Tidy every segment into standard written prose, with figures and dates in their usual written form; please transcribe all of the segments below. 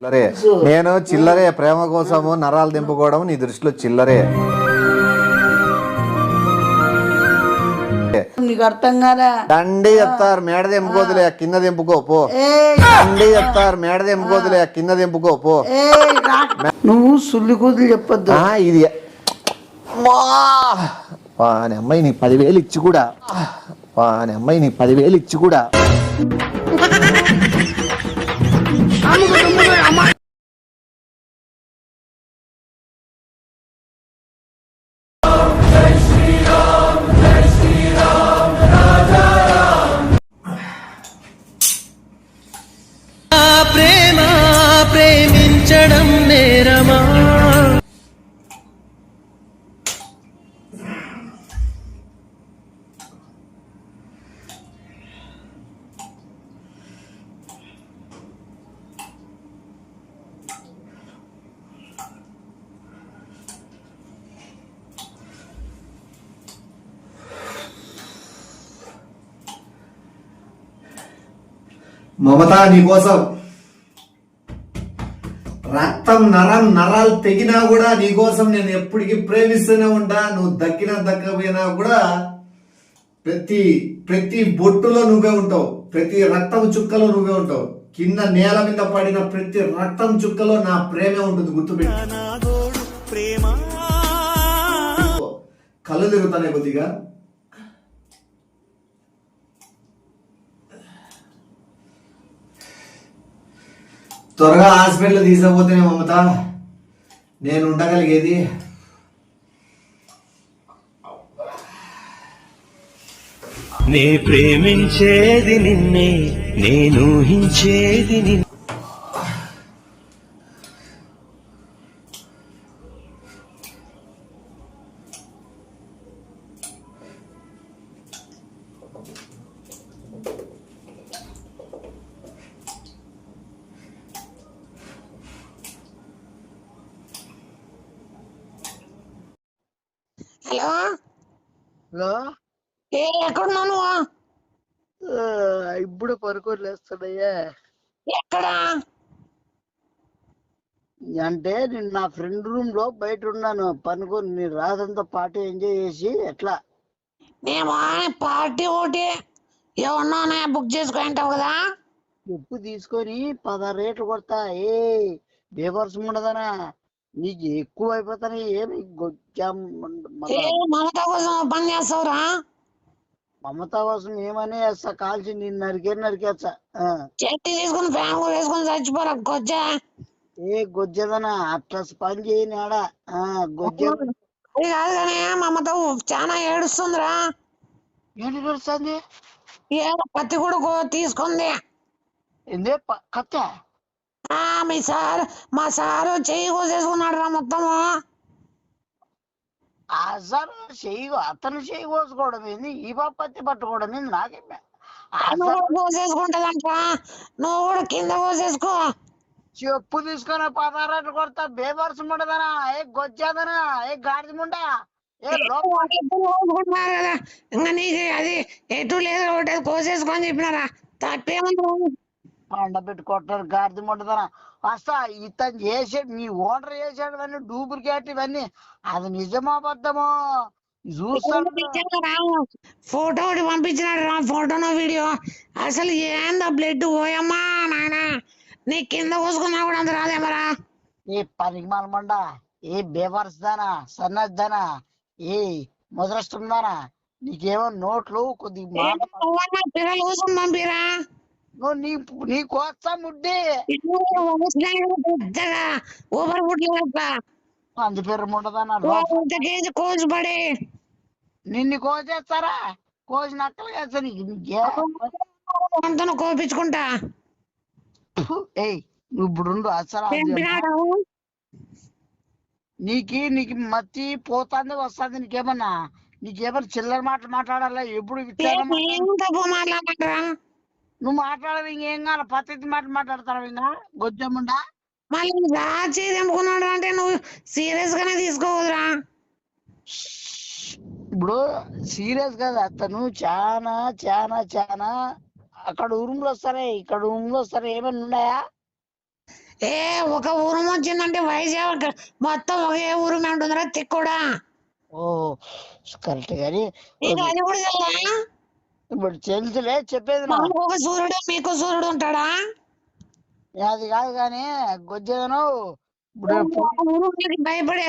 చిల్లరే నేను చిల్లరే ప్రేమ కోసము నరాలు దింపుకోవడం నీ దృష్టిలో చిల్లరే. నీకు అర్థం కాదా? దండి చెప్తారు మేడ దింపుకోదులే కింద దింపుకో పో. దండి చెప్తారు మేడ దింపుకోదులే కింద దింపుకో పో. నువ్వు సుల్లి కూతులు చెప్పొద్దు. ఇది వాని అమ్మాయి నీకు 10,000 ఇచ్చి కూడా వాని అమ్మాయి నీకు 10,000 ఇచ్చి కూడా ప్రేమ ప్రేమించడం నేరమా? మమత నీకోసం రక్తం నరాలు తెగినా కూడా నీకోసం నేను ఎప్పటికీ ప్రేమిస్తూనే ఉంటా. నువ్వు దక్కపోయినా కూడా ప్రతి బొట్టులో నువ్వే ఉంటావు, ప్రతి రక్తం చుక్కలో నువ్వే ఉంటావు. కింద నేల మీద పడిన ప్రతి రక్తం చుక్కలో నా ప్రేమే ఉంటుంది, గుర్తుపెట్టు. కళ్ళు తిరుగుతానే కొద్దిగా. త్వరగా హాస్పిటల్ తీసుకుపోతేనే మమత నేను ఉండగలిగేది. నే ప్రేమించేది నిన్నే, నేను ఊహించేది నిన్నే. హలో హలో, ఎక్కడున్నావు నువ్వు? ఇప్పుడు పరుకోలేస్తాడయ్యా. ఎక్కడ? అంటే నేను నా ఫ్రెండ్ రూమ్ లో బయట ఉన్నాను పనుకొని. నీ రాదంతా పార్టీ ఎంజాయ్ చేసి ఎట్లా? మేము పార్టీ ఒకటి ఏమన్నా బుక్ చేసుకుంటావు కదా. ఉప్పు తీసుకొని 16 రేట్లు కొడతా. ఏ బేవర్స్ ఉండదనా? నీకు ఎక్కువ అయిపోతానే. ఏమి గొజ్జాం మమత కోసం పని చేస్తావురా? మమతా కోసం ఏమని వేస్తా, కాల్చి నేను నరికేస్తా. చెట్టు తీసుకుని ఫ్యాన్ కూడా వేసుకుని చచ్చిపోరా గొజ్జా. ఏ గొజ్జదనా? అట్లా పని చేయని ఆడ. గొజ్జ అది కాదు కానీ మమత చాలా ఏడుస్తుందిరా. ఏంటి తెలుస్తుంది? పత్తి కూడా తీసుకుంది. ఏందే కత్త? మా సారు చెయ్యి కోసేసుకున్నాడు రా మొత్తము. అసలు అతను చెయ్యి కోసుకోవడం ఏంది? ఈ పత్తి పట్టుకోవడం ఏంది? నాకేమే కోసేసుకుంటదంట. నువ్వు కూడా కింద కోసేసుకో. చెప్పు తీసుకొని 16 రేట్లు కొడతా. బేవర్స్ ఉండదనా? ఏ గొజ్జదనా? ఏ గాడిద ముండా? కోసుకుంటున్నారు కదా, ఇంకా నీకు అది ఎటు లేదు ఒకటి కోసేసుకొని చెప్పినారా? తప్పేముంది? పండ పెట్టి కొట్టారు గాడిద ముండదనా? వస్తా. ఇతను చేసాడు, నీ ఓనర్ చేసాడు ఇవన్నీ డూప్లికేట్ ఇవన్నీ. అది నిజమో అబద్ధమో చూస్తాడు. ఫోటో ఒకటి పంపించినాడు రా, ఫోటోనో వీడియో. అసలు ఏందా బ్లడ్ పోయమ్మా నాయన. నీ కింద కోసుకున్నా కూడా అంత రాదేమరా? ఏ పనికి మాలమండ, ఏ బేవర్స్ దానా, సన్నజ్ దానా, ఏ ముదరష్టం దానా? నీకేమో నోట్లు కొద్ది మాట పిల్లల కోసం పంపిరా. నువ్వు నీ కోసం ముడ్డి పెద్దగా ఊపర్ పుట్ల అందు పేరు ముండదానా? కేజీ కోసి పడి నిన్ను కోసేస్తారా? కోసి నక్కలు వేస్తా అంతను కోపించుకుంటా. ఏయ్ నువ్వు ఇప్పుడు అసలు నీకు మత్తి పోతాంది వస్తుంది. నీకేమన్నా చిల్లర మాటలు మాట్లాడాలా? ఎప్పుడు మాట్లాడమంటారా? నువ్వు మాట్లాడవు. ఇంకేం కాదు, పద్ధతి మాట మాట్లాడతావు. ఇంకా గొజ్జమ్ముండా మళ్ళీ రాచి తెంపుకున్నాడు అంటే నువ్వు సీరియస్ గానే తీసుకోవద్దురా. ఇప్పుడు సీరియస్ గా అతను చాలా చాలా చాలా అక్కడ రూమ్లు వస్తారే, ఇక్కడ రూమ్లు వస్తారే, ఏమైనా ఉన్నాయా? ఏ ఒక ఊరు వచ్చిందంటే వైజాగ్ మొత్తం ఒకే ఊరు మీద ఉంటుందిరా తిక్కుడా. ఓ కరెక్ట్ గాని నీకు అది కూడా తెలుసా? ఇప్పుడు తెలుసులే చెప్పేది నువ్వు. మాకు ఒక సూర్యుడు మీకు సూర్యుడు ఉంటాడా? అది కాదు కానీ గొజ్జేదను ఇప్పుడు ఒక ఊరు నీకు భయపడే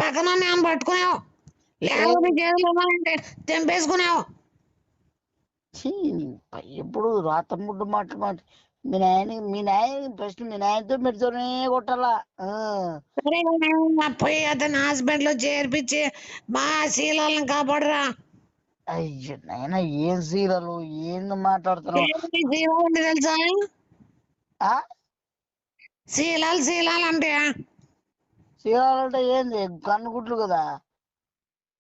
పక్కన మేము పట్టుకునేవు, లేకపోతే చేతులు ఇవ్వాలంటే తెంపేసుకునేవు. ఛీ, ఎప్పుడు రాతముడ్డు మాట మీ నాయన ఫస్ట్ మీ నాయనతో మెడితోనే కొట్టాలా. సరే పోయి అతని హాస్పిటల్ లో చేర్పించి మా శీలాలను కాపాడరా. అయ్యో నాయన ఏం సీరలు ఏంది మాట్లాడుతున్నావు? శీలాలు అంటే తెలుసా? ఆ శీలాలు అంటే సీరాలంటే ఏంది కన్నుగుడ్లు కదా.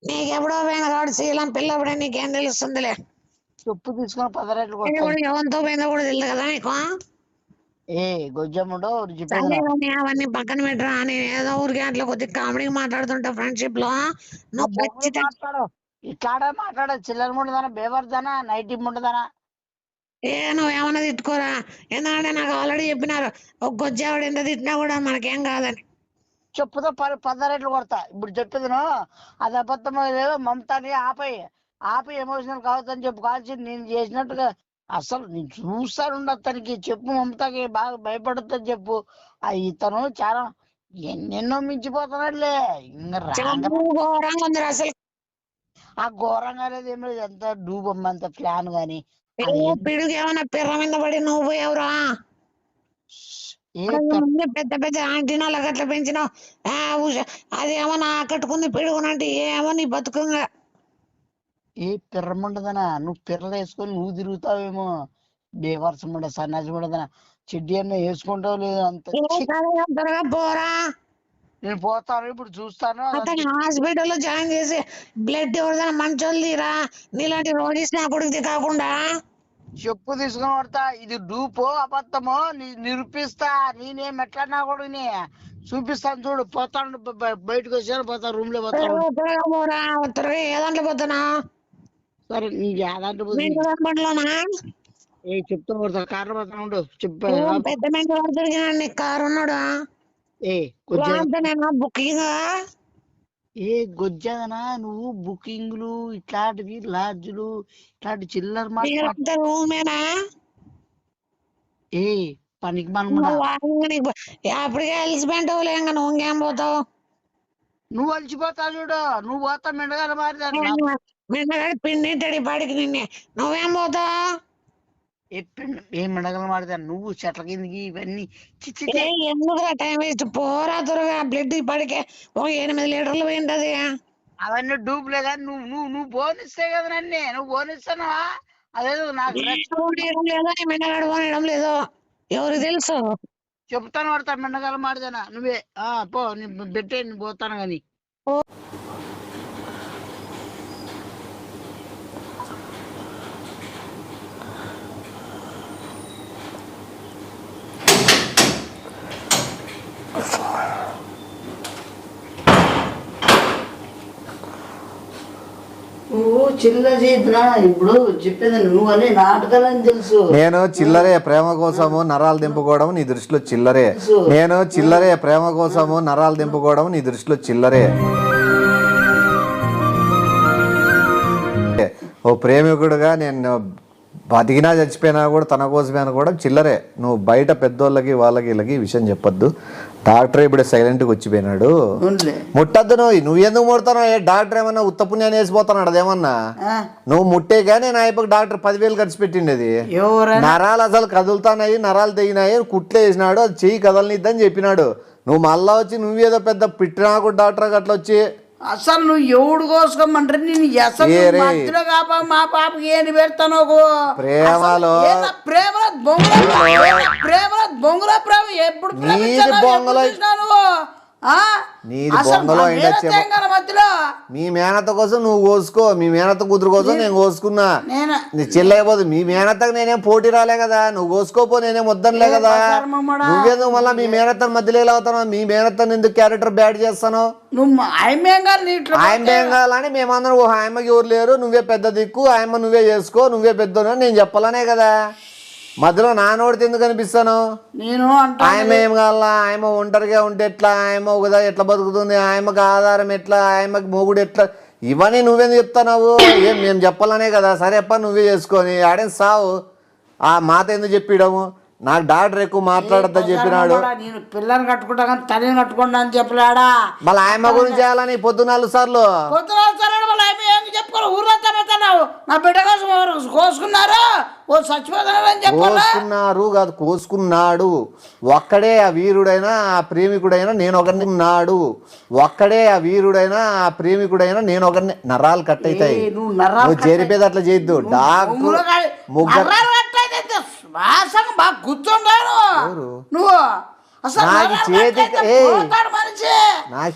నీకెప్పుడో పోయిన కాబట్టి శీలం పిల్లప్పుడే నీకేం తెలుస్తుందిలే. చెప్పు తీసుకొని 10 రేట్లు ఇది కొడతాను. కూడా ఎవరితో పోయిందో కూడా తెలియదు కదా నీకు. ఏ గొజ్జమ్ముడో చెప్పేది సరే నా. కానీ అవన్నీ పక్కన పెట్టరా. నేను ఏదో ఊరికి అట్లా కొద్దిగా కామెడీ మాట్లాడుతుంటా ఫ్రెండ్షిప్ లో. నువ్వు ఖచ్చితంగా మాట్లాడు ఇట్లాడే మాట్లాడే చిల్లర ముండదానా బేవర్దానా నైట్ ముండదానా. నువ్వేమన్నా తిట్టుకోరా. ఎందుకంటే నాకు ఆల్రెడీ చెప్పినారు ఒక గొజ్జావిడ ఎంత తిట్టినా కూడా మనకేం కాదని. చెప్పుతో 10 రేట్లు కొడతా. ఇప్పుడు చెప్పేదిను అది అబద్ధం లేదో మమతాని ఆపై ఎమోషనల్ కావద్దని చెప్పు కాల్చి నేను చేసినట్టుగా అసలు నేను చూస్తాను అతనికి చెప్పు మమతాకి బాగా భయపడుతుందని చెప్పు. ఇతను చాలా ఎన్నెన్నో మించిపోతున్నాడులే. ఇంకా ఘోరంగా ఉంది అసలు. ఆ ఘోరంగా అనేది ఏం లేదు, ఎంత డూబమ్మ అంత ప్లాన్ గాని పిడుగు ఏమన్నా పిర్ర మీద పడి నువ్వు పోయావురా. ఏ పెద్ద పెద్ద ఆంటీనాలు అట్లా పెంచినావు. అది ఏమన్నా ఆకట్టుకుంది పిడుగునంటే ఏమో నీ బతుకుంగా. ఏ పిర్రముండదనా నువ్వు పిర్రలు వేసుకొని నువ్వు తిరుగుతావేమో. బేవర్సం ఉండ సన్నాసి ఉండదనా చెడ్డీ అన్న వేసుకుంటావు లేదు అంత. త్వరగా పోరా. నేను పోతాను ఇప్పుడు చూస్తాను. అతని హాస్పిటల్లో జాయిన్ చేసి బ్లడ్ ఎవరిదైనా మంచోళ్ళు తీరా. నీలాంటి రోజెస్ నా కొడుకుది కాకుండా. చెప్పు తీసుకుని పడతా. ఇది డూపో అబద్ధమో నిరూపిస్తా. నేనేం ఎట్లా నా కొడుకుని చూపిస్తాను చూడు. పోతాను బయటకు వచ్చాను పోతాను రూమ్ లో పోతాను. త్వరగా పోరా. త్వరగా ఏ దాంట్లో పోతున్నా? సరే నీకు ఏదంటే బండిలోనా? ఏ చెప్తా పడతా కార్లో పోతాను ఉండు చెప్పా. పెద్ద మెంట దొరికినాడు నీకు కారు ఉన్నాడు. ఏ గొజ్జ నేను బుకింగ్ ఏ గొజ్జదనా నువ్వు బుకింగ్లు ఇట్లాంటివి లాడ్జ్లు ఇట్లాంటి చిల్లర మాట. రూమేనా? ఏ పనికి మనముడా అప్పటికే అలిసిపోయింటావు లేక నువ్వు ఇంకేం పోతావు. నువ్వు అలిసిపోతావు చూడు. నువ్వు పోతా మెండగాల మారి మెండగాడి పిండి పాడికి నిన్నే నువ్వేం పోతావు. ఏం మెండగల మారిదా నువ్వు చెట్ల కిందకి ఇవన్నీ ఎందుకురా టైం వేస్ట్. పోరా త్వరగా బ్లడ్ పడికే ఒక 8 లీటర్లు పోయింటది. అవన్నీ డూప్లే కానీ నువ్వు నువ్వు నువ్వు బోనిస్తే కదా నన్ను నువ్వు బోనిస్తానవా? అదేదో నాకు లేదా మెండగాడు పోనడం లేదు ఎవరికి తెలుసు. చెప్తాను పడతా మెండగల మారిదానా నువ్వే పో నీ పెట్టే నేను పోతాను గాని. నువ్వు చిల్లర చేద్దునా ఇప్పుడు చెప్పేది నువ్వు అని నాటకాలని తెలుసు. నేను చిల్లరే ప్రేమ కోసము నరాలు దింపుకోవడం నీ దృష్టిలో చిల్లరే. నేను చిల్లరే ప్రేమ కోసము నరాలు దింపుకోవడం నీ దృష్టిలో చిల్లరే. ఓ ప్రేమికుడుగా నేను బతికినా చచ్చిపోయినా కూడా తన కోసమే అనుకోవడం చిల్లరే. నువ్వు బయట పెద్దోళ్ళకి వాళ్ళకి వీళ్ళకి విషయం చెప్పొద్దు. డాక్టర్ ఇప్పుడు సైలెంట్గా వచ్చిపోయినాడు. ముట్టద్దు నువ్వు ఎందుకు ముడతావు? డాక్టర్ ఏమన్నా ఉత్తపుణ్యాన్ని వేసిపోతున్నాడు అదేమన్నా. నువ్వు ముట్టే కానీ నా అయిపోయి డాక్టర్ 10,000 ఖర్చు పెట్టిండేది. నరాలు అసలు కదులుతానాయి, నరాలు తెగినాయి, కుట్లు వేసినాడు, అది చెయ్యి కదలనిద్దని చెప్పినాడు. నువ్వు మళ్ళా వచ్చి నువ్వేదో పెద్ద పిట్టినాకు డాక్టర్ అట్లా వచ్చి అసలు నువ్వు ఎవడు కోసుకోమంటారు నేను అసలు మధ్యలో కాపా మా పాపకి ఏంటి పెడతాను ప్రేమలో ప్రేమలో బొంగుల ప్రేమ ఎప్పుడు మధ్యలో మీ మేనత్త కోసం నువ్వు కోసుకో, మీ మేనత్త కూతురు కోసం నేను కోసుకున్నా. నీ చెల్లైపోదు. మీ మేనత్తకు నేనేం పోటీ రాలే కదా, నువ్వు కోసుకోపో నేనేం వద్దనిలే కదా. నువ్వేందుకు మళ్ళీ మీ మేనత్తను మధ్యలో ఎలా అవుతాను? మీ మేనత్తను ఎందుకు క్యారెక్టర్ బ్యాడ్ చేస్తాను? నువ్వు ఆయన కావాలని మేమందరం ఆయమ్మకి ఎవరు లేరు, నువ్వే పెద్ద దిక్కు, ఆయమ్మ నువ్వే చేసుకో, నువ్వే పెద్ద నేను చెప్పాలనే కదా. మధ్యలో నానోడితే ఎందుకు కనిపిస్తాను? నేను అంటా ఆయమ ఏం కావాలా? ఆయమ ఒంటరిగా ఉంటే ఎట్లా? ఆయమ ఒకదా ఎట్లా బతుకుతుంది? ఆయమకు ఆధారం ఎట్లా? ఆయమకి మొగుడు ఎట్లా? ఇవన్నీ నువ్వేందుకు చెప్తున్నావు? ఏం మేము చెప్పాలనే కదా. సరే అప్ప నువ్వే చేసుకొని ఆడేం సావు. ఆ మాట ఎందుకు చెప్పిడము? నాకు డాక్టర్ ఎక్కువ మాట్లాడద్దని చెప్పినాడు. నేను పిల్లని కట్టుకుంటా కానీ తల్లిని కట్టుకుంటా అని చెప్పలేడా? మళ్ళీ ఆయమ్మ గురించి చేయాలని పొద్దు 4 సార్లు ఏమి చెప్పుకోరు ఊర్లో తమ్ముతున్నావు. నా బిడ్డ కోసం ఎవరు కోసుకున్నారు? ఓ చచ్చిపోతున్నారని చెప్పాలా? కోసుకున్నారు కాదు, కోసుకున్నాడు. ఒక్కడే ఆ వీరుడైనా ఆ ప్రేమికుడైనా నేను ఒకరిని ఉన్నాడు. ఒక్కడే ఆ వీరుడైనా ఆ ప్రేమికుడైనా నేను ఒకరిని. నరాలు కట్ అవుతాయి. నువ్వు జరిపేది అట్లా చేయొద్దు. డాక్టర్ ముగ్గురు బాగా కూర్చుంటాను నువ్వు. నాకు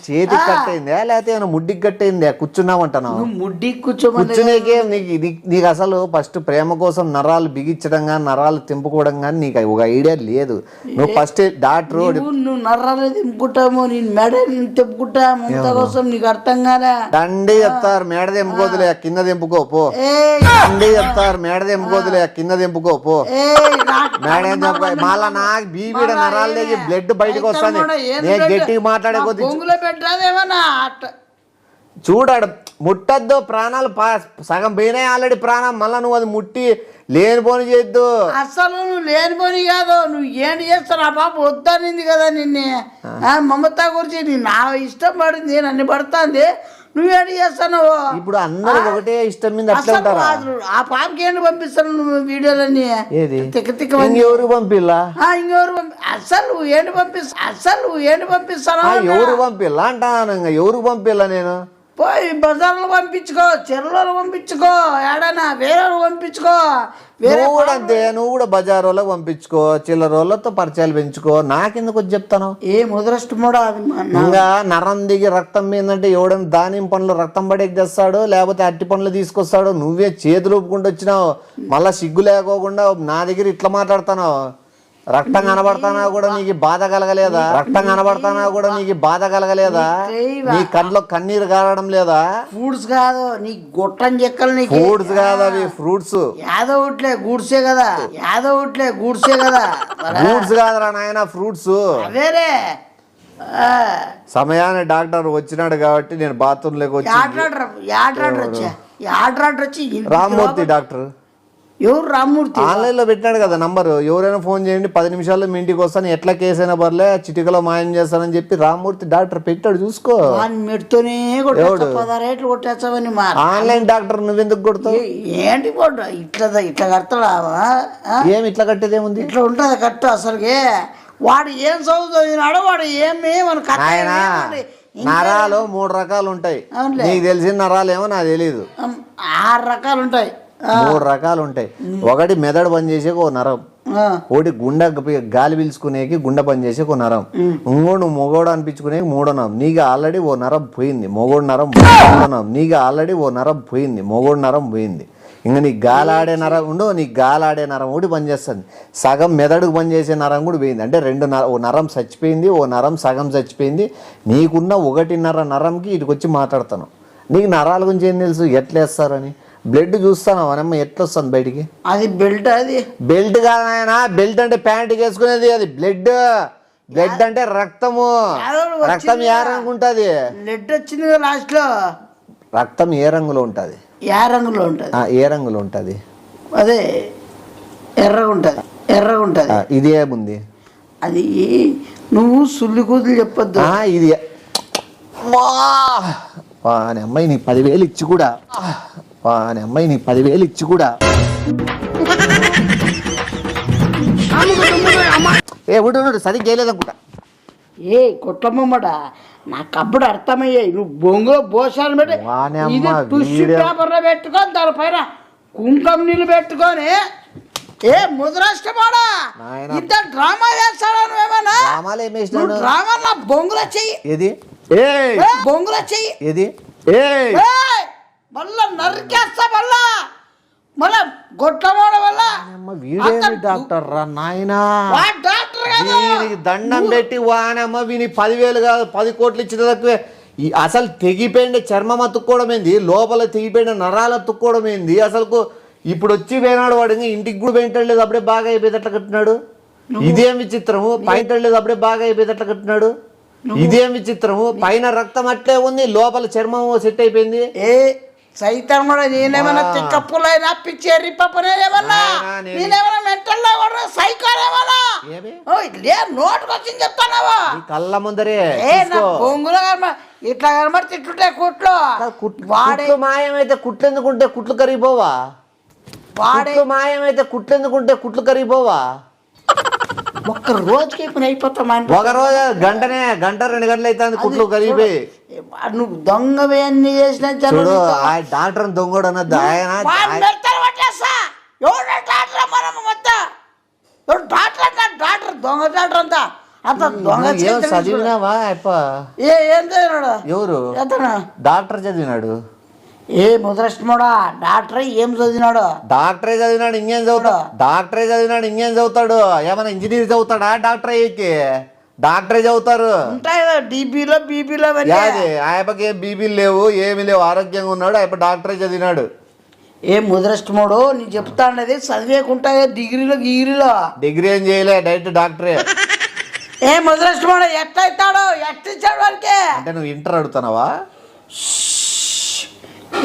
చేతికి కట్టయిందా లేకపోతే ఏమైనా ముడ్డికి కట్టయిందా? కూర్చున్నావంటాను. ముడ్డి కూర్చోనేకే నీకు అసలు ఫస్ట్ ప్రేమ కోసం నరాలు బిగించడం కానీ నరాలు తెంపుకోవడం కానీ నీకు ఒక ఐడియా లేదు. నువ్వు ఫస్ట్ డాక్టర్ నువ్వు నరాలు తెంపుకుంటాము, నేను మెడ తెంపుకుంటా ముంత కోసం నీకు అర్థం కాలే. దండి చెప్తారు మేడ తెంపుకోదులే కింద తెంపుకో పో. దండి చెప్తారు మేడ తెంపుకోదులే కింద తెంపుకో పో. మేడ ఏం తెంపుకో. మళ్ళా నాకు బీబీడ నరాలు లేచి బ్లడ్ బయటకు వస్తుంది. నేను గట్టిగా మాట్లాడే కొద్ది చూడాడు. ముట్టద్దు, ప్రాణాలు సగం పోయినాయి ఆల్రెడీ ప్రాణం. మళ్ళా నువ్వు అది ముట్టి లేనిపోని చేయొద్దు. అసలు నువ్వు లేనిపోని కాదు, నువ్వు ఏంటి చేస్తావు? ఆ పాప వద్దనింది కదా నిన్నే. మమతా గురించి నా ఇష్టం పడింది, నన్ను పడుతుంది, నువ్వేంటి చేస్తాను? ఇప్పుడు అందరూ ఒకటే ఇష్టం మీద అట్లా ఉంటారా? ఆ పాపకి ఏంటి పంపిస్తాను నువ్వు వీడియోలన్నీ? ఏది తిక్క తిక్క ఎవరు పంపిల్లా? ఇంకెవరు అసలు నువ్వు ఏంటి పంపిస్తాను? ఎవరు పంపిల్లా అంటాను. ఎవరు పంపిల్లా? నేను పోయి బజార్లో పంపించుకో, చెరువులో పంపించుకో, ఏడైనా వేరే పంపించుకో. నువ్వు కూడా అంతే, నువ్వు కూడా బజార్ వాళ్ళకి పంపించుకో, చిల్లర వాళ్ళతో పరిచయాలు పెంచుకో. నాకెందుకు చెప్తాను? ఏ ముదరష్టమోడా అది ఇంకా నరం దిగి రక్తం మీదంటే ఎవడైనా దానిమ్మ పండ్లు రక్తం పడేకి తెస్తాడు, లేకపోతే అట్టి పండ్లు తీసుకొస్తాడు. నువ్వే చేతులు ఊపుకుంటూ వచ్చినావు. మళ్ళా సిగ్గు లేకోకుండా నా దగ్గర ఇట్లా మాట్లాడుతున్నావు. రక్తం కనబడతానా కూడా నీకు బాధ కలగలేదా? రక్తం కనబడతానా కూడా నీకు బాధ కలగలేదా? నీ కళ్ళలో కన్నీరు కారడం లేదా? ఫ్రూట్స్ కాదు నీ గొట్టం చెక్కలు. ఫ్రూట్స్ కాదు అవి, ఫ్రూట్స్. యాదో ఉట్లే గూడ్సే కదా, ఫ్రూట్స్ కాదురా నాయన, ఫ్రూట్స్. వేరే సమయాన్ని డాక్టర్ వచ్చినాడు కాబట్టి నేను బాత్రూమ్ లోకి వచ్చి రామ్మూర్తి డాక్టర్. ఎవరు రామ్మూర్తి? ఆన్లైన్ లో పెట్టినాడు కదా నంబరు. ఎవరైనా ఫోన్ చేయండి 10 నిమిషాల్లో మీ ఇంటికి వస్తాను, ఎట్లా కేసు అయినా పర్లే, చిటికలో మాయం చేస్తానని చెప్పి రామ్మూర్తి డాక్టర్ పెట్టాడు. చూసుకో. మెడుతోనే 16 రేట్లు కొట్టేస్తావని ఆన్లైన్ డాక్టర్ నువ్వెందుకు కొడతావు? ఏంటి ఇట్లా కడతాడా? ఏమి ఇట్లా కట్టేది ఏముంది? ఇట్లా ఉంటది కట్టు. అసలుకి వాడు ఏం చదువుతున్నాడో వాడు ఏమి ఆయన నరాలు 3 రకాలు ఉంటాయి. నీకు తెలిసిన నరాలు ఏమో నాకు తెలీదు. 6 రకాలు ఉంటాయి. 3 రకాలు ఉంటాయి. ఒకటి మెదడు పని చేసేకి ఓ నరం, ఒకటి గుండె గాలి పీల్చుకునేకి గుండె పని చేసేకి ఓ నరం, ఇంకోటి నువ్వు మొగోడు అనిపించుకునేకి 3వ నరం. నీకు ఆల్రెడీ ఓ నరం పోయింది, మొగోడు నరం. నీకు ఆల్రెడీ ఓ నరం పోయింది, మొగోడు నరం పోయింది. ఇంకా నీకు గాలాడే నరం ఉండు, నీకు గాలాడే నరం ఒకటి పనిచేస్తుంది. సగం మెదడుకు పనిచేసే నరం కూడా పోయింది. అంటే 2 ఓ నరం చచ్చిపోయింది, ఓ నరం సగం చచ్చిపోయింది. నీకున్న 1.5 నరంకి ఇటుకు వచ్చి మాట్లాడతాను. నీకు నరాల గురించి ఏం తెలుసు? ఎట్లేస్తారని బ్లడ్ చూస్తాను అవనమ్మ ఎట్లా వస్తుంది బయటికి? అది బెల్ట్. అది బెల్ట్ కాదు ఆయన. బెల్ట్ అంటే ప్యాంట్ వేసుకునేది, అది బ్లడ్. బ్లడ్ అంటే రక్తము. రక్తం ఏ రంగు ఉంటది? బ్లడ్ వచ్చింది లాస్ట్ లో. రక్తం ఏ రంగులో ఉంటది? ఏ రంగులో ఉంటది? ఏ రంగులో ఉంటది? అదే ఎర్రగా ఉంటది. ఇది ఏముంది? అది నువ్వు సుల్లి కూతులు చెప్పొద్దు. ఇది అమ్మాయి నీ 10,000 ఇచ్చి కూడా అమ్మాయి నీ 10,000 ఇచ్చి కూడా ఉండు సరిగ్గా చేయలేదనుకుంటా. ఏ కొట్లమ్మడ నాకు అప్పుడు అర్థమయ్యాయి. నువ్వు బొంగులో బోసాలు పెట్టి టిష్యూ పేపర్లో పెట్టుకొని దానిపైన కుంకుమ నీళ్ళు పెట్టుకొని ముద్రాష్టమాడా ఇంత డ్రామా చేస్తాడా? నువ్వేమన్నా డ్రామా నా బొంగులో చెయ్యి. ఏది బొంగులో చెయ్యి. ఏది మళ్ళా నరికేస్తా. మళ్ళా గొట్టమాడ వల్ల డాక్టర్ రా నాయనా. దండం పెట్టి వానమ్మ వీని 10,000 కాదు 10 కోట్లు ఇచ్చిన తక్కువే. అసలు తెగిపోయింది చర్మం అతుక్కోవడం ఏంది, లోపల తెగిపోయిన నరాలు అతుక్కోవడం ఏంది, అసలు ఇప్పుడు వచ్చి పోయినాడు వాడు ఇంకా ఇంటికి కూడా పెయింటెడ్ లేదు అప్పుడే బాగా అయిపోయేటట్లు కట్టినాడు. ఇదేం విచిత్రము, పెయింటెడ్ లేదు అప్పుడే బాగా అయిపోయేటట్లు కట్టినాడు. ఇదేం విచిత్రము, పైన రక్తం అట్లే ఉంది, లోపల చర్మం సెట్ అయిపోయింది. ఏ సైతం కూడా నేనేమన్నా తిక్కప్పులైనా పిచ్చి ఎర్రిపప్పునేమన్నా నేనేమన్నా మెంటల్లో కూడా సైకోనేమన్నా నోటుకు వచ్చింది చెప్తానావా కళ్ళ ముందరే బొంగులు ఇట్లా కనబడి తిట్టుంటే కుట్లు వాడే మాయమైతే కుట్లు ఎందుకుంటే కుట్లు కరిగిపోవా? వాడే మాయమైతే కుట్లు ఎందుకుంటే కుట్లు కరిగిపోవా? ఒక్క రోజుకి ఇప్పుడు అయిపోతాం. ఒక రోజు గంట 2 గంటలు అయితే కుట్లు కరిగిపోయి నువ్వు దొంగవి అన్ని చేసిన చూడు. డాక్టర్ దొంగడు అన్నది ఆయన డాక్టర్ దొంగ డాక్టర్ అంతా అంత దొంగ చదివినావా? ఏం చదివినాడు? ఎవరు డాక్టర్ చదివినాడు? ఏ ముద్రష్టముడా డాక్టర్ ఏం చదివినాడు? డాక్టరే చదివినాడు ఇంకేం చదువుతాడు? డాక్టరే చదివినాడు ఇంకేం చదువుతాడు? ఏమైనా ఇంజనీర్ చదువుతాడా? డాక్టర్ అయ్యేకి డాక్టరే చదువుతారు. ఉంటాయి డీపీలో బీపీలో ఆయపకి ఏం బీపీలు లేవు, ఏమి లేవు, ఆరోగ్యంగా ఉన్నాడు. ఆయప డాక్టరే చదివినాడు. ఏ ముద్రష్టముడు నేను చెప్తాండది చదివేకుంటాయో డిగ్రీలో డిగ్రీ ఏం చేయలే, డైరెక్ట్ డాక్టరే. ఏ ముద్రష్టముడు ఎట్లా అవుతాడు? ఎట్లా ఇచ్చాడు వాడికి? అంటే నువ్వు ఇంటర్ అడుగుతున్నావా?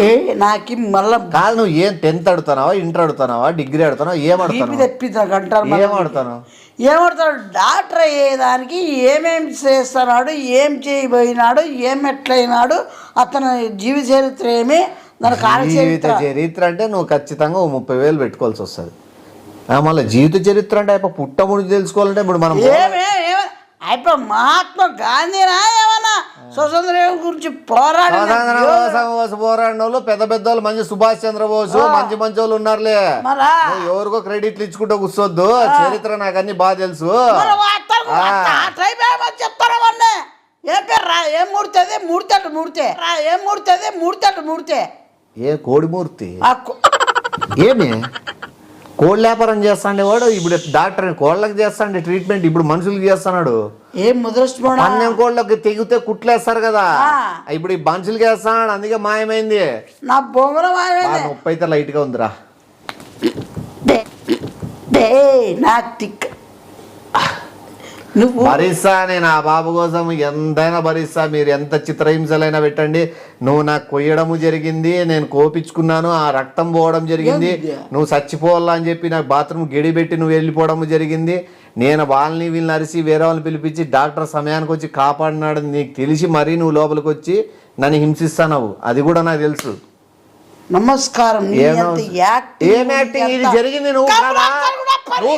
ఏ నాకి మళ్ళా కాదు, నువ్వు ఏం 10th అడుగుతున్నావా, ఇంటర్ అడుగుతున్నావా, డిగ్రీ అడుగుతున్నావా, ఏమడతాడు? డాక్టర్ అయ్యేదానికి ఏమేమి చేస్తున్నాడు, ఏం చేయబోయినాడు, ఏం ఎట్లయినాడు, అతని జీవిత చరిత్ర ఏమి, జీవిత చరిత్ర అంటే నువ్వు ఖచ్చితంగా 30,000 పెట్టుకోవాల్సి వస్తుంది. మళ్ళీ జీవిత చరిత్ర అంటే అయిపో పుట్టముడి తెలుసుకోవాలంటే ఇప్పుడు మనం అయిపో మహాత్మా గాంధీనా ఏమన్నా స్వతంత్రం గురించి పోరాడిన వాళ్ళు పెద్ద వాళ్ళు మంచి సుభాష్ చంద్రబోసు మంచి వాళ్ళు ఉన్నారులే. ఎవరికో క్రెడిట్లు ఇచ్చుకుంటూ కూర్చోద్దు. చరిత్ర నాకు అన్ని బాగా తెలుసు. చెప్తారా ఏ పేరు ఏం మూర్తి ఏ కోడిమూర్తి ఏమి కోళ్ళ వ్యాపారం చేస్తాండే వాడు ఇప్పుడు డాక్టర్ కోళ్ళకి చేస్తాండే ట్రీట్మెంట్, ఇప్పుడు మనుషులకి చేస్తున్నాడు. ఏం ముద్రష్టం పన్నెం కోళ్ళకి తెగితే కుట్లేస్తారు కదా, ఇప్పుడు ఈ మనుషులకి వేస్తాడు. అందుకే మాయమైంది నా బొమ్మల మాయమైంది. 30 అయితే లైట్ గా ఉందిరా. నువ్వు భరిస్తా, నేను ఆ బాబు కోసం ఎంతైనా భరిస్తా. మీరు ఎంత చిత్రహింసలైనా పెట్టండి. నువ్వు నాకు కొయ్యడము జరిగింది, నేను కోపించుకున్నాను, ఆ రక్తం పోవడం జరిగింది, నువ్వు చచ్చిపోవాలా అని చెప్పి నాకు బాత్రూమ్ గడిపెట్టి నువ్వు వెళ్ళిపోవడం జరిగింది. నేను వీళ్ళని అరిసి వేరే వాళ్ళని పిలిపించి డాక్టర్ సమయానికి వచ్చి కాపాడినాడు నీకు తెలిసి మరీ నువ్వు లోపలికి వచ్చి నన్ను హింసిస్తావు. అది కూడా నాకు తెలుసు. నమస్కారం. ఏం యాక్టింగ్ ఇది జరిగింది? నువ్వు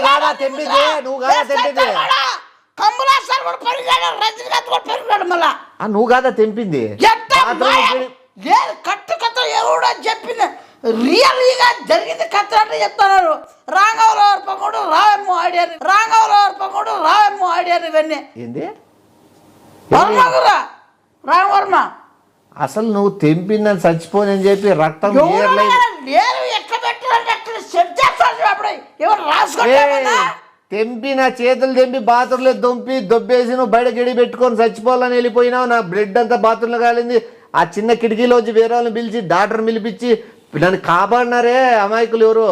కాదా తెంపితే నువ్వు కాదా తెంపింది? కట్టు కథ ఎవడో చెప్పింది, రియల్గా జరిగింది కథ అంటే చెప్తున్నారు. రాఘవరావు ఆడారు ఇవన్నీ. ఏంది రామవర్మ అసలు నువ్వు తెంపిందని చచ్చిపోని చెప్పి రక్తం తెంపి నా చేతులు తెంపి బాత్రూంలో దొబ్బేసి నువ్వు బయట గడి పెట్టుకొని చచ్చిపోవాలని వెళ్ళిపోయినావు. నా బ్లడ్ అంతా బాత్రూంలో కాలింది. ఆ చిన్న కిటికీలో వచ్చి వేరే వాళ్ళని పిలిచి డాక్టర్ని పిలిపించి నన్ను కాపాడినారే అమాయకులు ఎవరు.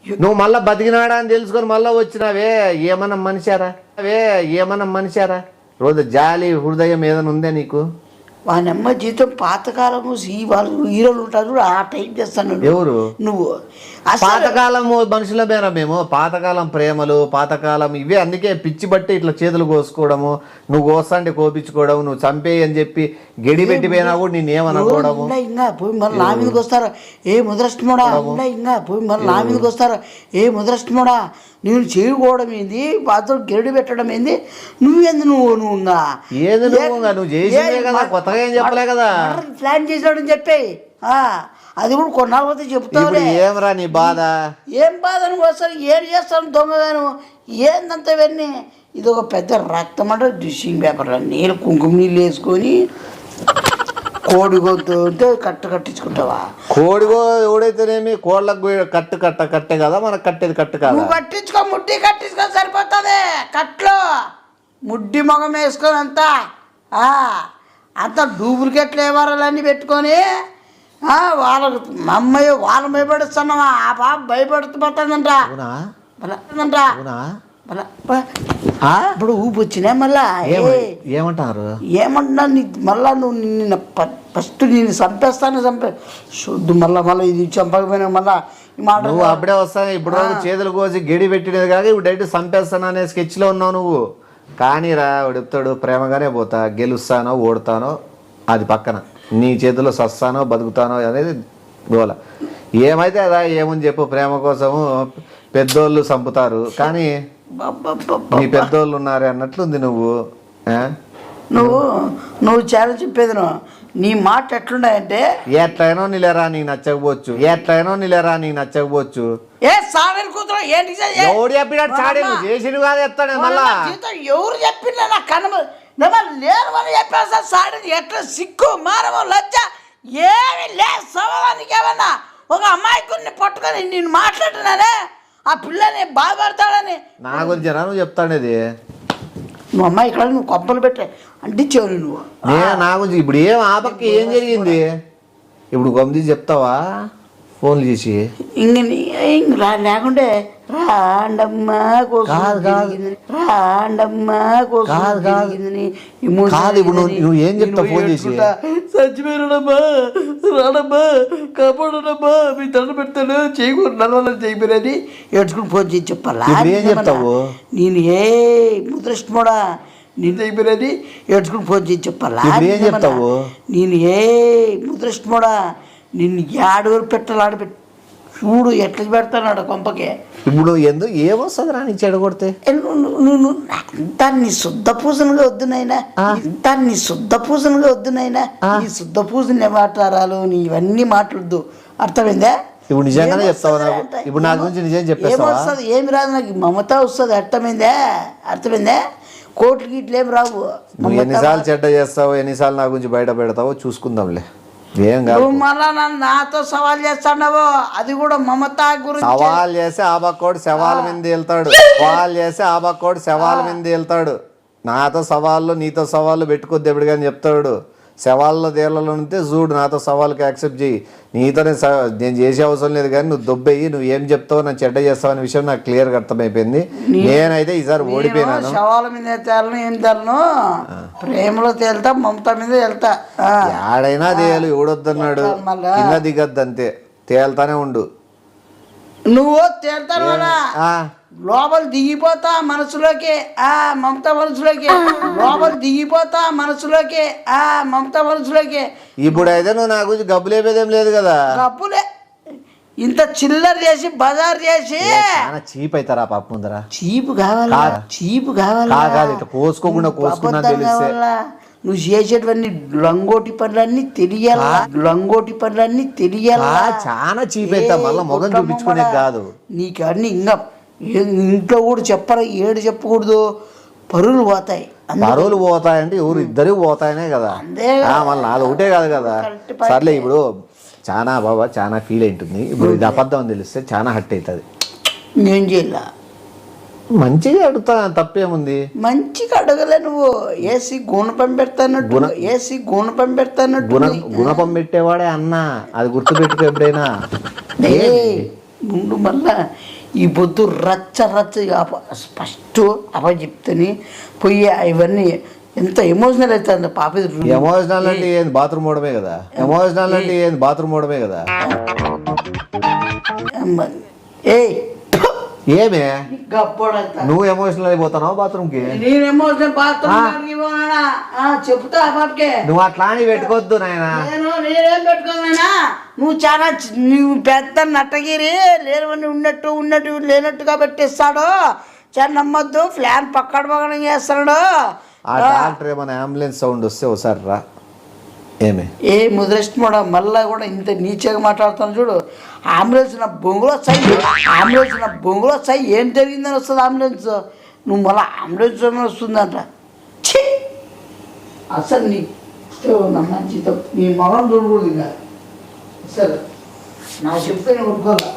నువ్వు మళ్ళా బతికినాడా అని తెలుసుకొని మళ్ళా వచ్చినావే. ఏమన్నా మనిషారా రోజు జాలి హృదయం ఏదైనా ఉందే నీకు? వానమ్మ జీతం పాతకాలము వాళ్ళు హీరోలు ఉంటారు ఆ టైం చేస్తాను. ఎవరు నువ్వు? పాతకాలం మనుషుల మేర మేము పాతకాలం ప్రేమలు పాతకాలం ఇవే. అందుకే పిచ్చి బట్టి ఇట్లా చేతులు కోసుకోవడము, నువ్వు కోస్తాంటే కోపించుకోవడం, నువ్వు చంపేయి అని చెప్పి గడి పెట్టిపోయినా కూడా నేను ఏమనుకోవడము. ఇంకా పోయి మళ్ళీ నా మీదకి వస్తారు. ఏ ముద్రష్టముడా ఇంకా పోయి మళ్ళీ నా మీదకి వస్తారు. ఏ ముద్రష్టముడా నేను చేయకపోవడం ఏంది, బాత్రూమ్ గెరడి పెట్టడం ఏంది, నువ్వేంది నువ్వు చేసినే కదా, కొత్తగా ఏం చెప్పలే కదా. ప్లాన్ చేసినాడని చెప్పి అది కూడా కొన్నాళ్ళు పోతే చెప్తావు. ఏమరా నీ బాధ? ఏం బాధ? నువ్వు వస్తాను ఏం చేస్తాను దొంగగాను ఏందంత ఇవన్నీ. ఇది ఒక పెద్ద రక్తం అంటే డిషింగ్ పేపర్ నీళ్ళు కుంకుమ నీళ్ళు వేసుకొని కోడిగొద్దు కట్టించుకుంటావా? కోడిగో ఎవడైతేనేమి కోళ్ళకు కట్టే కదా, మనకు కట్టేది కట్టు కాదు. నువ్వు కట్టించుకో, ముడ్డి కట్టించుకో సరిపోతుంది. కట్లో ముడ్డి మొగం వేసుకొని అంతా డూప్లికేట్లు ఏవారాలన్నీ పెట్టుకొని వాళ్ళకు మా అమ్మాయి వాళ్ళు భయపడిస్తున్నావా ఆ పాప భయపడుతుందంట అవునా బలంట అవునా ఇప్పుడు ఊపి వచ్చినా మళ్ళా ఏమంటారు ఏమంటున్నా మళ్ళా నువ్వు నిన్న ఫస్ట్ నేను చంపేస్తాను చూద్దు మళ్ళా ఇది చంపకపోయినా మళ్ళా మాట నువ్వు అప్పుడే వస్తాను ఇప్పుడు చేతులు కోసి గెడి పెట్టినది కాక ఇప్పుడు డైరెక్ట్ చంపేస్తాను అనే స్కెచ్లో ఉన్నావు నువ్వు. కానీ రా వాడు చెప్తాడు ప్రేమగానే పోతా, గెలుస్తానో ఓడతానో అది పక్కన, నీ చేతిలో సస్తానో బతుకుతానో అనేది గోల. ఏమైతే అదా ఏముంది చెప్పు, ప్రేమ కోసము పెద్దోళ్ళు చంపుతారు కానీ నీ పెద్దోళ్ళు ఉన్నారే అన్నట్లుంది నువ్వు. నువ్వు చాలా చెప్పేది నీ మాట ఎట్లున్నాయంటే ఎట్లయినో నిలేరా నీకు నచ్చకపోవచ్చు, ఎట్లయినో నిలేరా నీకు నచ్చకపోవచ్చు. ఏ సాడని కూతురు ఏంటి ఎవడు చెప్పినట్టు చాడేను చేసిను కాదు చెప్తాడు మళ్ళా. ఎవరు చెప్పిందా నా కనుమ లేరు అని చెప్పేస్తా సాడని ఎట్లా సిగ్గు మారము లజ్జ ఏమి లేదు సవాలానికి ఏమన్నా ఒక అమ్మాయికుని పట్టుకొని నేను మాట్లాడుతున్నానే ఆ పిల్లని బాధపడతాడని నా గురించి నువ్వు చెప్తాడేది. నువ్వు అమ్మాయి ఇక్కడ నువ్వు కొప్పలు పెట్టే అంటించేవారు నువ్వు. నేను నా గురించి ఇప్పుడు ఏం ఆ పక్క ఏం జరిగింది ఇప్పుడు గొంతు చెప్తావా ఫోన్లు చేసి? ఇంక లేకుంటే రాండమ్మా రాండమ్మా కాదు ఇప్పుడు నువ్వు ఏం చెప్తావు ఫోన్ చేసి? చచ్చిపోయాడమ్మా రాడమ్మా కాపాడమ్మా మీ దండ పెడతాడు చేయకూడదు నడవాలని చేయపోయారని ఏడ్చుకుని ఫోన్ చేసి చెప్పాలా? ఏం చెప్తావు? నేను ఏ ముద్రష్టమోడా నేను అయిపోయినది ఏడ్చుకుని ఫోన్ చేసి చెప్పాలా? ఏం చెప్తావు? నేను ఏ ముద్రష్టమోడా నిన్ను ఏడుగురు పెట్టాలి ఆడపెట్టి చూడు ఎట్లా పెడతాడు కొంపకే. ఇప్పుడు ఎందుకు ఏమొస్తుంది రా నీ చెడగొడితే? అంతా నీ శుద్ధ పూజనుగా వద్దు నాయనా, అంతా నీ శుద్ధ పూజనుగా వద్దు నాయనా. నీ శుద్ధ పూజని మాట్లాడాలు నీ ఇవన్నీ మాట్లాడద్దు, అర్థమైందా? ఇప్పుడు నిజంగానే చెప్తావా నాకు? ఇప్పుడు నా గురించి నిజం చెప్పేస్తావా? ఏమొస్తుంది ఏమి రాదు నాకు మమత వస్తుంది, అర్థమైందా? అర్థమైందా? కోట్లు గిట్లు ఏం రావు. నువ్వు ఎన్నిసార్లు చెడ్డ చేస్తావో ఎన్నిసార్లు నా గురించి బయట పెడతావో చూసుకుందాంలే. ఏం కాదు నువ్వు మళ్ళా నాతో సవాల్ చేస్తావు, అది కూడా మమత గురించి. సవాల్ చేసి ఆ బక్కోడు శవాల మీద వెళ్తాడు, సవాల్ చేసి ఆ బక్కోడు శవాల మీద వెళ్తాడు. నాతో సవాళ్ళు నీతో సవాళ్ళు పెట్టుకోద్దు ఎప్పుడు కానీ చెప్తాడు. శవాల్లో దేళ్లలో ఉంటే చూడు నాతో సవాళ్ళకి యాక్సెప్ట్ చేయి. నీతో నేను చేసే అవసరం లేదు కానీ నువ్వు దొబ్బెయ్యి నువ్వు ఏం చెప్తావు నన్ను చెడ్డ చేస్తావు అనే విషయం నాకు క్లియర్గా అర్థమైపోయింది. నేనైతే ఈసారి ఓడిపోయినాను. శవాల మీద తేలను ఏం తేలను, ప్రేమలో తేలుతా మమత మీద వెళ్తా. ఆడైనా తేలు ఎవడొద్దన్నాడు, కింద దిగద్దు అంతే, తేలుతానే ఉండు. నువ్వు తేలుతాను లోపల దిగిపోతా మనసులోకి మమత మనసులోకి, లోపల దిగిపోతా మనసులోకి మమత మనసులోకి. ఇప్పుడైతే నువ్వు నా గురించి గబ్బు లేపేదేం లేదు కదా? గబ్బులే ఇంత చిల్లర చేసి బజార్ చేసి చీప్ అవుతారా పాప ముందరా? చీపు కావాలా? చీపు కావాలా? ఇట్లా కోసుకోకుండా కోసుకున్నా తెలిస్తే నువ్వు చేసేటువంటి లంగోటి పనులన్నీ తెలియాలా, లంగోటి పనులన్నీ తెలియాలా. చాలా చీప్ అవుతా మళ్ళీ మొగం చూపించుకునే కాదు నీకు అన్ని ఇంకా ఇంట్లో కూడా చెప్పరా, ఏడు చెప్పకూడదు, పరువులు పోతాయి. పరువులు పోతాయంటే ఎవరు ఇద్దరు పోతాయనే కదా, మళ్ళీ నాది ఒకటే కాదు కదా. సర్లే ఇప్పుడు చాలా బాబా చాలా ఫీల్ అవుతుంది. ఇప్పుడు ఇది అబద్ధం అని తెలిస్తే చాలా హట్ అవుతుంది. నేను చేయాల మంచిగా అడుగుతా, తప్పేముంది? మంచిగా అడగలే నువ్వు. ఏసీ గుణపం పెడతానట్టు, ఏసీ గుణపం పెడతానట్టు. గుణపం పెట్టేవాడే అన్న, అది గుర్తుపెట్టుకో ఎప్పుడైనా. ముందు మళ్ళా ఈ పొద్దు రచ్చ ఫస్ట్ చెప్తాని పోయి ఇవన్నీ ఎంత ఎమోషనల్ అవుతుంది పాప. ఎమోషనల్ అంటే ఏంది? బాత్రూమ్ ఓడమే కదా. ఎమోషనల్ అంటే ఏంది? బాత్రూమ్ ఓడమే కదా. ఏమే నువ్వు ఎమోషనల్ అయిపోతున్నావు బాత్రూమ్ కి? నేను ఎమోషనల్ బాత్రూమ్ చెప్తా పాపకే. నువ్వు అట్లా అని పెట్టుకోవద్దు నాయనా. నేనేం పెట్టుకోనా? నువ్వు చాలా నువ్వు పెద్ద నట్టగిరి లేనివన్నీ ఉన్నట్టు లేనట్టుగా పెట్టిస్తాడు. చాలా నమ్మొద్దు, ఫ్లాన్ పక్కన పక్కన చేస్తాడు. ఆ డాక్టర్ ఏమైనా అంబులెన్స్ సౌండ్ వస్తే ఒకసారి రా. ఏమే ఏ ముద్రష్టమోడా మళ్ళా కూడా ఇంత నీచగా మాట్లాడుతాను చూడు. అంబులెన్స్ నా బొంగులో వస్తాయి, అంబులెన్స్ నా బొంగులో వస్తాయి. ఏం జరిగిందని వస్తుంది అంబులెన్స్? నువ్వు మళ్ళీ అంబులెన్స్ వస్తుందంట. ఛీ అసలు నీ మంచి నీ మొహం చూడకూడదు ఇంకా. సరే నా చెప్తే నేను కొట్టుకోవాలి.